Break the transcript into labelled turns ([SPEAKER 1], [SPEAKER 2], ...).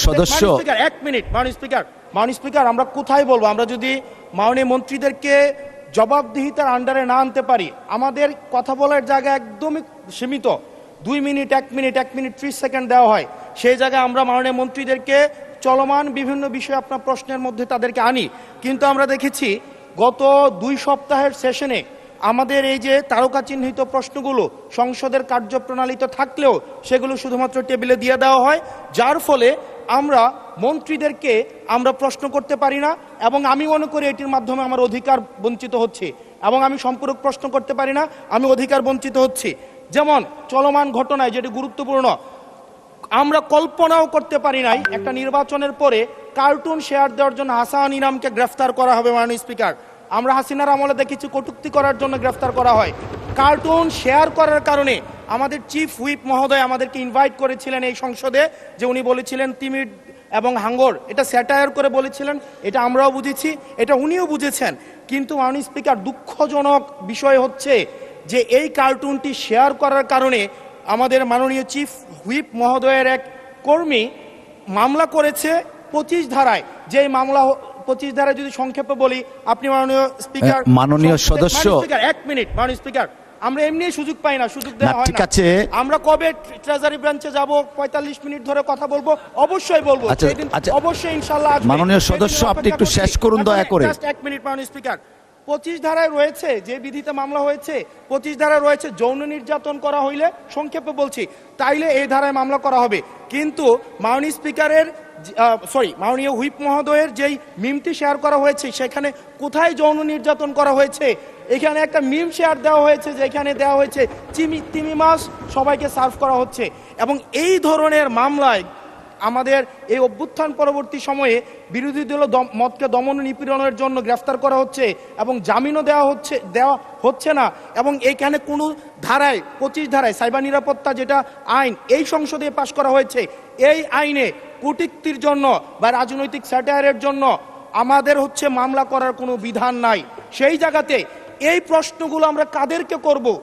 [SPEAKER 1] সদস্য।
[SPEAKER 2] এক মিনিট মাননীয় স্পিকার, আমরা কোথায় বলবো? আমরা যদি মাননীয় মন্ত্রীদেরকে জবাবদিহিতার আন্ডারে না আনতে পারি, আমাদের কথা বলার জায়গা একদমই সীমিত। 2 মিনিট, 1 মিনিট, 1 মিনিট 30 সেকেন্ড দেওয়া হয়। সেই জায়গায় আমরা মাননীয় মন্ত্রীদেরকে চলমান বিভিন্ন বিষয়ে আপনার প্রশ্নের মধ্যে তাদেরকে আনি। কিন্তু আমরা দেখেছি গত 2 সপ্তাহের সেশনে আমাদের এই যে তারকা চিহ্নিত প্রশ্নগুলো সংসদের কার্যপ্রণালীতে থাকলেও সেগুলো শুধুমাত্র টেবিলে দিয়ে দেওয়া হয়, যার ফলে আমরা মন্ত্রীদেরকে আমরা প্রশ্ন করতে পারি না। এবং আমি মনে করি এটির মাধ্যমে আমার অধিকার বঞ্চিত হচ্ছে, এবং আমি সম্পূরক প্রশ্ন করতে পারি না, আমি অধিকার বঞ্চিত হচ্ছি। যেমন চলমান ঘটনায় যেটি গুরুত্বপূর্ণ, আমরা কল্পনাও করতে পারি নাই একটা নির্বাচনের পরে কার্টুন শেয়ার দেওয়ার জন্য হাসান ইনামকে গ্রেফতার করা হবে। মাননীয় স্পিকার, আমরা হাসিনার আমলে দেখেছি কটূক্তি করার জন্য গ্রেফতার করা হয়। কার্টুন শেয়ার করার কারণে আমাদের চিফ হুইপ মহোদয় আমাদেরকে ইনভাইট করেছিলেন এই সংসদে, যে উনি বলেছিলেন তিমির এবং হাঙ্গর, এটা স্যাটায়ার করে বলেছিলেন, এটা আমরাও বুঝেছি, এটা উনিও বুঝেছেন। কিন্তু মাননীয় স্পিকার, দুঃখজনক বিষয় হচ্ছে যে এই কার্টুনটি শেয়ার করার কারণে আমাদের মাননীয় চিফ হুইপ মহোদয়ের এক কর্মী মামলা করেছে 25 ধারায়। যে মামলা 25 ধারায় যদি সংক্ষেপে বলি, আপনি মাননীয় স্পিকার,
[SPEAKER 1] মাননীয় সদস্য,
[SPEAKER 2] 1 মিনিট। মাননীয় স্পিকার, আমরা এমনি সুযোগ পাই না, সুযোগ দেওয়া হয় না।
[SPEAKER 1] ঠিক আছে,
[SPEAKER 2] আমরা কবে ট্রেজারি ব্রাঞ্চে যাব, 45 মিনিট ধরে কথা বলবো, অবশ্যই বলবো, সেদিন অবশ্যই ইনশাআল্লাহ আসবে।
[SPEAKER 1] মাননীয় সদস্য, আপনি একটু শেষ করুন দয়া করে।
[SPEAKER 2] 1 মিনিট মাননীয় স্পিকার, 25 ধারায় রয়েছে যে বিধিতে মামলা হয়েছে, 25 ধারায় রয়েছে যৌন নির্যাতন করা হইলে, সংক্ষেপে বলছি, তাইলে এই ধারায় মামলা করা হবে। কিন্তু মাননীয় স্পিকারের মাননীয় হুইপ মহোদয়ের যেই মিমটি শেয়ার করা হয়েছে, সেখানে কোথায় যৌন নির্যাতন করা হয়েছে? এখানে একটা মিম শেয়ার দেওয়া হয়েছে, যেখানে দেওয়া হয়েছে তিমি মাছ সবাইকে সার্ভ করা হচ্ছে। এবং এই ধরনের মামলায় আমাদের এই অভ্যুত্থান পরবর্তী সময়ে বিরোধী দল মতকে দমন নিপীড়নের জন্য গ্রেফতার করা হচ্ছে এবং জামিনও দেওয়া হচ্ছে না। এবং এইখানে কোনো ধারায় 25 ধারায় সাইবার নিরাপত্তা যেটা আইন এই সংসদে পাশ করা হয়েছে, এই আইনে কূটনীতির জন্য বা রাজনৈতিক স্যাটায়ারের জন্য আমাদের মামলা করার কোনো বিধান নাই। সেই জায়গাতে এই প্রশ্নগুলো আমরা কাদেরকে করব?